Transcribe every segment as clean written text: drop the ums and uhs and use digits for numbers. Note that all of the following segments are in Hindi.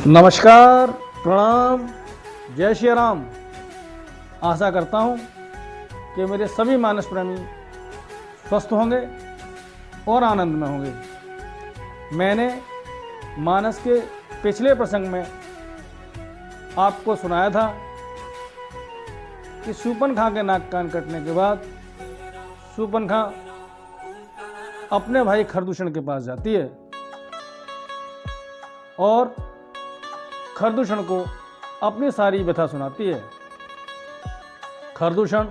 नमस्कार, प्रणाम, जय श्री राम। आशा करता हूँ कि मेरे सभी मानस प्रेमी स्वस्थ होंगे और आनंद में होंगे। मैंने मानस के पिछले प्रसंग में आपको सुनाया था कि शूर्पणखा के नाक कान कटने के बाद शूर्पणखा अपने भाई खरदूषण के पास जाती है और खरदूषण को अपनी सारी व्यथा सुनाती है। खरदूषण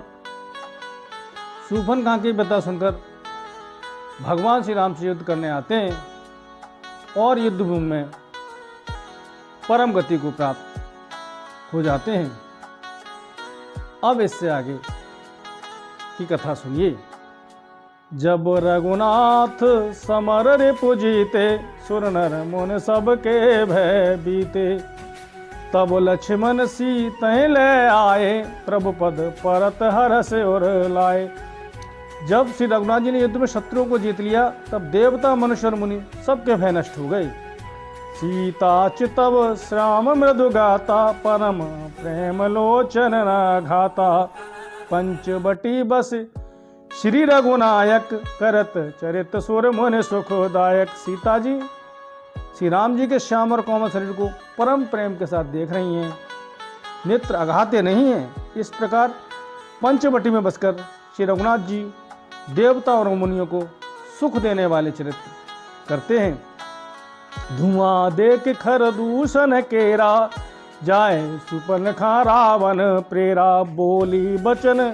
शूर्पणखा की व्यथा सुनकर भगवान श्री राम से युद्ध करने आते हैं और युद्ध भूमि में परम गति को प्राप्त हो जाते हैं। अब इससे आगे की कथा सुनिए। जब रघुनाथ समर रिपु जीते, सुर नर मुन सबके भय बीते। तब लक्ष्मण सीतैं ले आए, प्रभु पद परत हरष और लाए। जब श्री रघुनाथ जी ने युद्ध में शत्रुओं को जीत लिया, तब देवता मनुष्य और मुनि सबके भय नष्ट हो गए। सीता चितव श्याम मृदु गाता, परम प्रेम लोचन न घाता। पंचवटी बस श्री रघुनायक, करत चरित सुर मुनि सुखदायक। सीता जी श्री राम जी के श्याम और कोमल शरीर को परम प्रेम के साथ देख रही हैं, नेत्र अघाते नहीं हैं। इस प्रकार पंचवटी में बसकर श्री रघुनाथ जी देवता और मुनियों को सुख देने वाले चरित्र करते हैं। धुआं देख खरदूषण केरा, जाए शूर्पणखा रावण प्रेरा। बोली बचन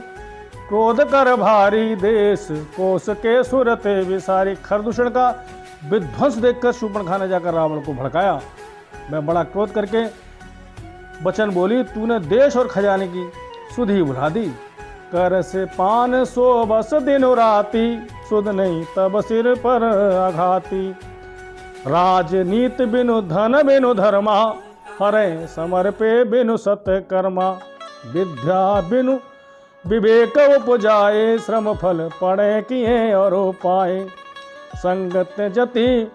क्रोध कर भारी, देश कोस के सुरत विसारी। खरदूषण का विध्वंस देखकर शूर्पणखा ने जाकर रावण को भड़काया। वह बड़ा क्रोध करके वचन बोली, तूने देश और खजाने की सुध ही भुला दी। कर से पान सो बस दिन राती, सुध नहीं तब सिर पर आघाती। राजनीति बिनु धन बिनु धर्मा, हरे समर पे बिनु सत्कर्मा। विद्या बिनु विवेक उपजाए, श्रम फल पढ़े किए और पाए। संगत जति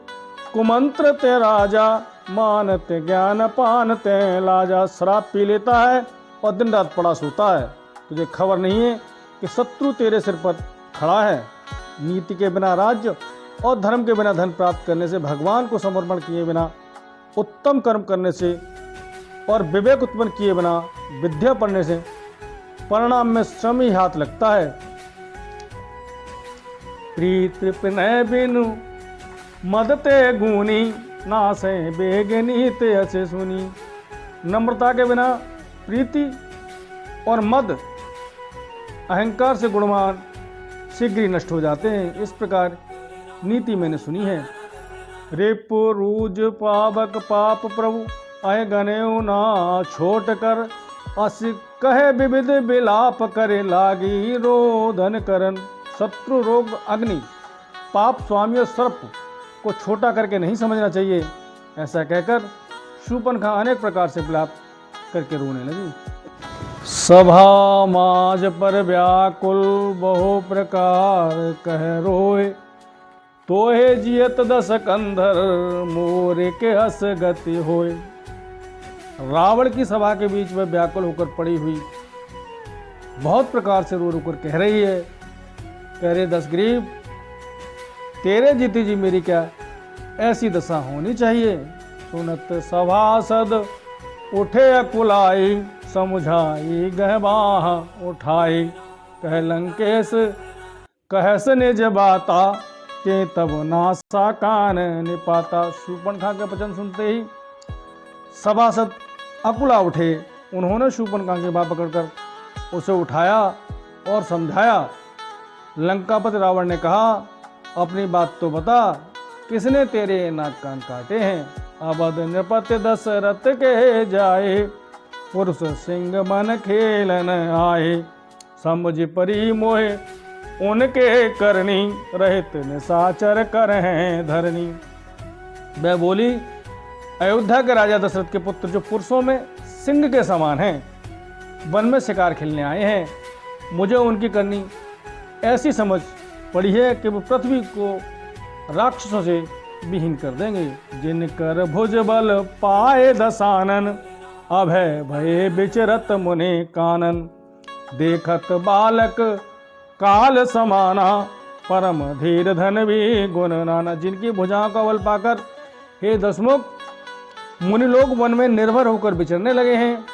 कुमंत्र ते राजा, मानते ज्ञान पान ते लाजा। शराब पी लेता है और दिन रात पड़ा सोता है, तुझे खबर नहीं है कि शत्रु तेरे सिर पर खड़ा है। नीति के बिना राज्य और धर्म के बिना धन प्राप्त करने से, भगवान को समर्पण किए बिना उत्तम कर्म करने से और विवेक उत्पन्न किए बिना विद्या पढ़ने से परिणाम में श्रम ही हाथ लगता है। प्रीत विनय बिनु मदते गुनी, नासे बेग नीति अच्छे सुनी। नम्रता के बिना प्रीति और मद अहंकार से गुणवान शीघ्र ही नष्ट हो जाते हैं। इस प्रकार नीति मैंने सुनी है। रिपु रूज पावक पाप प्रभु, अय गनेऊ ना छोट कर। अस कहे विविध विलाप करे, लागी रोदन करन। शत्रु रोग अग्नि पाप स्वामी और सर्प को छोटा करके नहीं समझना चाहिए। ऐसा कहकर शूर्पणखा अनेक प्रकार से विलाप करके रोने लगी। सभा माज पर व्याकुल, बहु प्रकार कह रोए। तोहे जियत दस कंधर, मोरे के हस गति होए। रावण की सभा के बीच में व्याकुल होकर पड़ी हुई बहुत प्रकार से रो रो कर कह रही है, कह रहे दशग्रीव, तेरे जीती जी मेरी क्या ऐसी दशा होनी चाहिए। सुनत सभासद उठे अकुलाई, समुझाई गहबाह उठाई। कह लंकेश कहस निज बाता, के तब नासा कान निपाता। शूर्पणखा के वचन सुनते ही सभासद अकुला उठे। उन्होंने शूर्पणखा की बात पकड़कर उसे उठाया और समझाया। लंकापति रावण ने कहा, अपनी बात तो बता, किसने तेरे नाक कान काटे हैं। अवध नृपति दशरथ के जाए, पुरुष सिंह मन खेलन आए। समझ परी मोहे उनके करनी, रहित निशाचर करहें धरनी। वह बोली, अयोध्या के राजा दशरथ के पुत्र जो पुरुषों में सिंह के समान हैं, वन में शिकार खेलने आए हैं, मुझे उनकी करनी ऐसी समझ पड़ी है कि वो पृथ्वी को राक्षसों से विहीन कर देंगे। जिनकर भुज बल पाए दसानन, अभय भये विचरत मुनि कानन। देखत बालक काल समाना, परम धीर धन भी गुण नाना। जिनकी भुजाओं का बल पाकर हे दशमुख मुनि लोग वन में निर्भर होकर विचरने लगे हैं।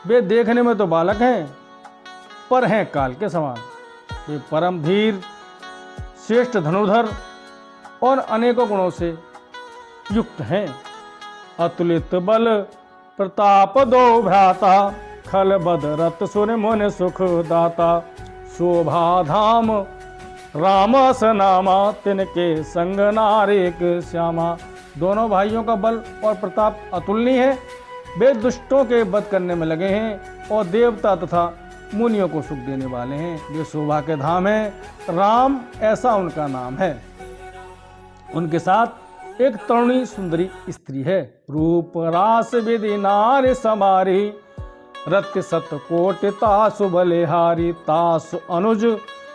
वे देखने में तो बालक हैं पर हैं काल के समान। वे परम धीर, श्रेष्ठ धनुर्धर और अनेकों गुणों से युक्त हैं। अतुलित बल प्रताप दो भ्राता, खल बद रत सुन मुन सुख दाता। शोभा धाम राम सनामा, तिनके संग नारिक श्यामा। दोनों भाइयों का बल और प्रताप अतुलनीय है। वे दुष्टों के वध करने में लगे हैं और देवता तथा मुनियों को सुख देने वाले हैं। वे शोभा के धाम हैं, राम ऐसा उनका नाम है। उनके साथ एक तरुणी सुंदरी स्त्री है। रूप रास विधि नारी समारी, रत्य सत कोट तासु बलिहारी। तासु अनुज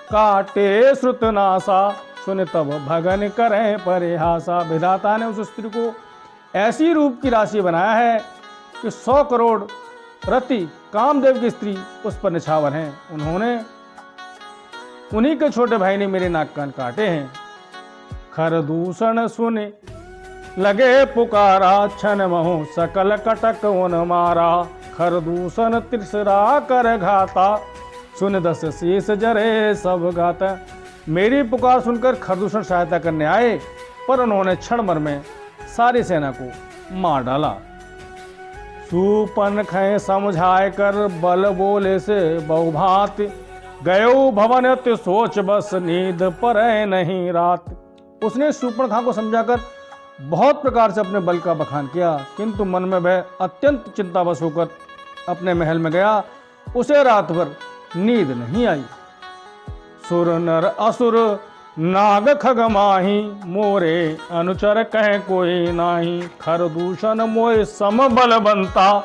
काटे श्रुत नासा, सुन तब भगन करें परिहासा। विधाता ने उस स्त्री को ऐसी रूप की राशि बनाया है कि 100 करोड़ रति कामदेव की स्त्री उस पर निछावर हैं। उन्हीं के छोटे भाई ने मेरे नाक कान काटे हैं। खरदूषण सुने लगे पुकारा, छन महु सकल कटक उन मारा। खरदूषण त्रिसरा कर घाता, सुन दस शीस जरे सब गाता। मेरी पुकार सुनकर खरदूषण सहायता करने आए पर उन्होंने क्षण भर में सारी सेना को मार डाला। सुपन खे समझाए कर बल बोले से बहुभात, गयो भवन अति सोच बस नींद पर नहीं रात। उसने शूर्पणखा को समझाकर बहुत प्रकार से अपने बल का बखान किया, किंतु मन में वह अत्यंत चिंतावश होकर अपने महल में गया। उसे रात भर नींद नहीं आई। सुर नर असुर नाग खग माही, मोरे अनुचर कह कोई नाही। खरदूषण मोय सम बल बनता,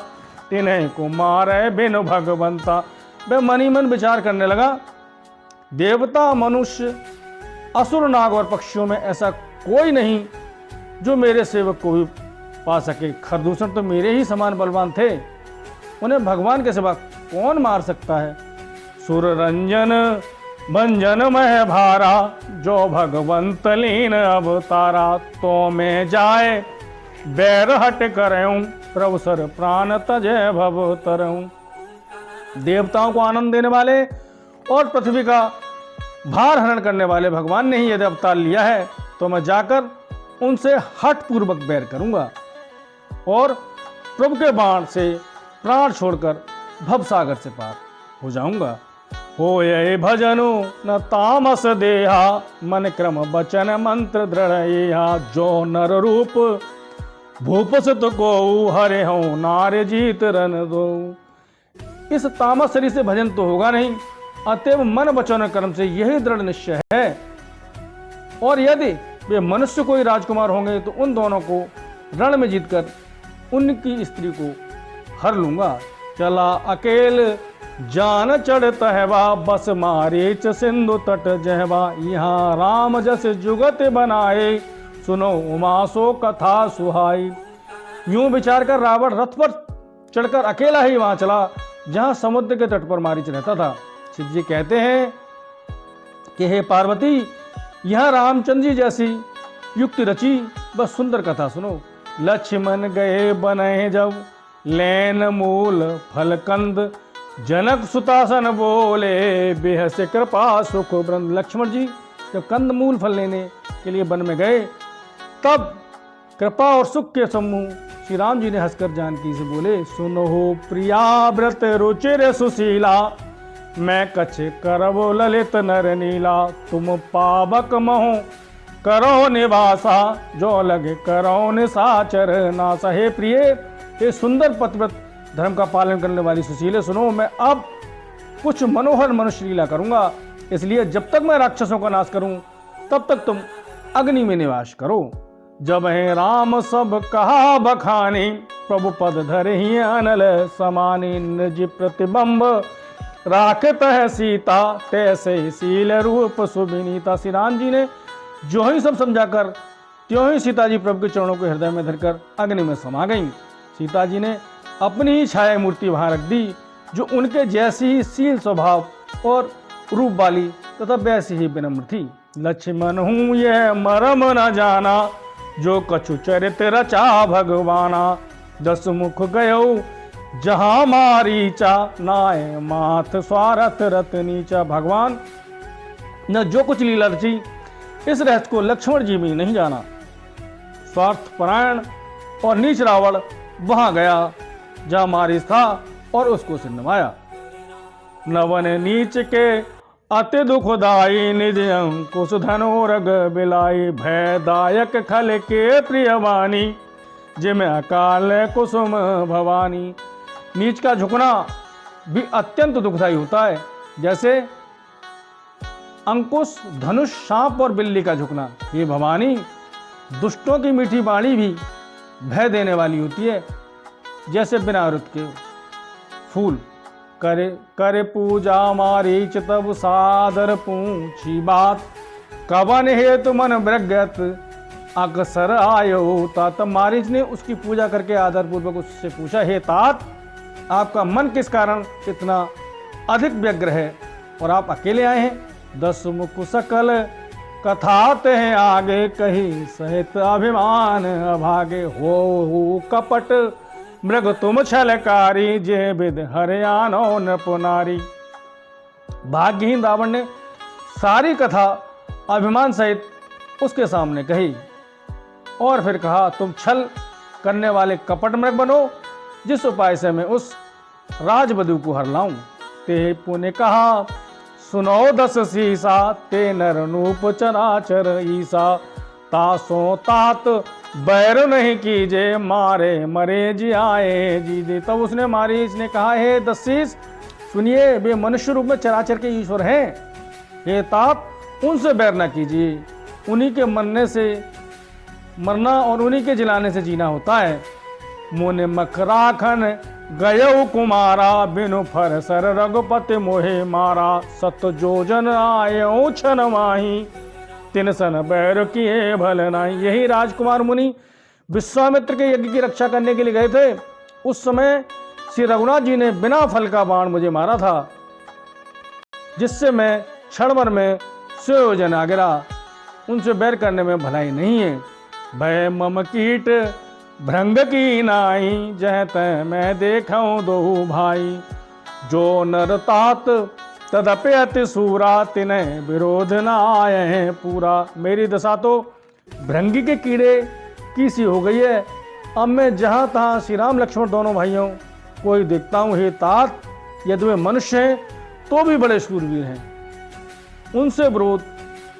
तिन्हें को मारे बिनु भगवंता। वह मनी मन विचार करने लगा, देवता मनुष्य असुर नाग और पक्षियों में ऐसा कोई नहीं जो मेरे सेवक को भी पा सके। खरदूषण तो मेरे ही समान बलवान थे, उन्हें भगवान के सिवा कौन मार सकता है। सुर रंजन भंजन मह भारा, जो भगवंत लीन अवतारा। तो मैं जाए बैर हट करऊं, प्रभु सर प्राण तजय भव तरऊं। देवताओं को आनंद देने वाले और पृथ्वी का भार हरण करने वाले भगवान ने ही यदि अवतार लिया है तो मैं जाकर उनसे हठ पूर्वक बैर करूंगा और प्रभु के बाण से प्राण छोड़कर भवसागर से पार हो जाऊंगा। होय भजनु न तामस देहा, मन क्रम बचन मंत्र दृढ़। जो नर रूप भूप सुत को हरे हो, नारे जीत रन दो। इस तामस शरीर से भजन तो होगा नहीं, अतएव मन वचन कर्म से यही दृढ़ निश्चय है। और यदि वे मनुष्य कोई राजकुमार होंगे तो उन दोनों को रण में जीतकर उनकी स्त्री को हर लूंगा। चला अकेल जान चढ़त हैवा, बस मारीच सिंधु तट जहवा। यहाँ राम जस जुगत बनाए, सुनो उमा सो कथा सुहाई। यूं विचार कर रावण रथ पर चढ़कर अकेला ही वहां चला जहां समुद्र के तट पर मारीच रहता था। शिव जी कहते हैं कि हे पार्वती, यहाँ रामचंद्र जी जैसी युक्ति रची, बस सुंदर कथा सुनो। लक्ष्मण गए बने जब, लेन मूल फलकंद। जनक सुतासन बोले, बेहस कृपा सुख वृंद। लक्ष्मण जी जब कंद मूल फल लेने के लिए वन में गए तब कृपा और सुख के समूह श्री राम जी ने हंसकर जानकी से बोले, सुनो प्रिया व्रत रुचिर सुशीला, मैं कछ करवो ललित नर नीला। तुम पावक महो करो निवासा, जो लगे करो निसाचर नासा। हे प्रिय, हे सुंदर पतिव्रत धर्म का पालन करने वाली सुशीले, सुनो मैं अब कुछ मनोहर मनुष्य लीला करूंगा। इसलिए जब तक मैं राक्षसों का नाश करूं तब तक तुम अग्नि में निवास करो। जब है राम सब कहा बखानी, प्रभु पद धरे ही अनल समानी। निज प्रतिबंब राखत है सीता, तैसे शील रूप सुविनीता। श्री राम जी ने जो ही सब समझाकर त्यों ही सीता जी प्रभु के चरणों को हृदय में धरकर अग्नि में समा गईं। सीता जी ने अपनी ही छाया मूर्ति वहां रख दी, जो उनके जैसी ही शील स्वभाव और रूप वाली तथा वैसी ही विनम्र थी। लक्ष्मण हूँ यह मरम न जाना, जो कछु चरित्र रचा भगवाना। 10 मुख गयो जहां मारीचा, नाय माथ स्वार्थ रत नीचा। भगवान ने जो कुछ लीला रची, इस रहस्य को लक्ष्मण जी भी नहीं जाना। स्वार्थ परायण और नीच रावण वहां गया जहां मारीच था और उसको सिंधवाया। नवन नीच के अति दुखदाई, निज अंकुश धनोरग बिलाई। भयदायक खल के प्रियवानी, जिम अकाल कुसुम भवानी। नीच का झुकना भी अत्यंत दुखदायी होता है, जैसे अंकुश, धनुष, सांप और बिल्ली का झुकना। ये भवानी, दुष्टों की मीठी वाणी भी भय देने वाली होती है, जैसे बिना रुत के फूल। करे करे पूजा मारीच तब सादर पूछी बात, कवन हेतु मन ब्रगत अक्सर आयो तात। मारीच ने उसकी पूजा करके आदर पूर्वक उससे पूछा, हे तात, आपका मन किस कारण इतना अधिक व्यग्र है और आप अकेले आए हैं? 10 मुख सकल कथाते हैं आगे, कही सहित अभिमान अभागे। हो कपट मृग तुम छलकारी, जे विद हरियाणो नपुनारी। भाग्यहीन रावण ने सारी कथा अभिमान सहित उसके सामने कही और फिर कहा, तुम छल करने वाले कपट मृग बनो, जिस उपाय से मैं उस राजवधू को हर लाऊं। ते पुण्य कहा सुनो 10 सीसा, ते नर नूप चराचर ईसा। तासो तात बैर नहीं कीजे, मारे मरे जी आए जी दे। तब उसने मारीच ने कहा, हे 10 शीश, सुनिए, वे मनुष्य रूप में चराचर के ईश्वर हैं। हे तात, उनसे बैर न कीजिए, उन्हीं के मरने से मरना और उन्हीं के जिलाने से जीना होता है। मुने मकराखन गयो कुमारा, बिनु फरसर रघुपति मोहे मारा। 7 जोजन आयो छन माही, तिन सन बैर किए भल नाई। यही राजकुमार मुनि विश्वामित्र के यज्ञ की रक्षा करने के लिए गए थे। उस समय श्री रघुनाथ जी ने बिना फल का बाण मुझे मारा था, जिससे मैं क्षण भर में 100 योजन आ गिरा। उनसे बैर करने में भलाई नहीं है। भय मम कीट भृंग की नाई, जह तय मैं देखूं 2 भाई। जो नर तात तदपि अति सूरा, तिन्ह विरोध न आए पूरा। मेरी दशा तो भृंगी के कीड़े की सी हो गई है। अब मैं जहाँ तहाँ श्री राम लक्ष्मण दोनों भाइयों को ही देखता हूँ। हे तात, यदि वे मनुष्य हैं तो भी बड़े शूरवीर हैं, उनसे विरोध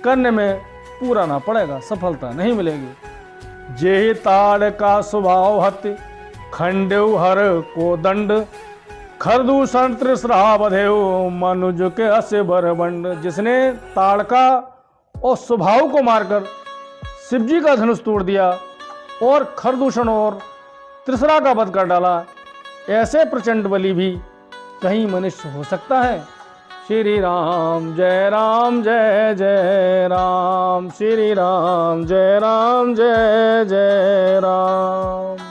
करने में पूरा ना पड़ेगा, सफलता नहीं मिलेगी। जे ताड़ का स्वभाव हत, खंडेव हर को दंड। खरदूषण त्रिसरा बधेव, मनुज के असे बरबंड। जिसने ताड़का और स्वभाव को मारकर शिव जी का धनुष तोड़ दिया और खरदूषण और त्रिसरा का वध कर डाला, ऐसे प्रचंड बलि भी कहीं मनुष्य हो सकता है? श्री राम जय राम जय जय राम, श्री राम जय जय राम।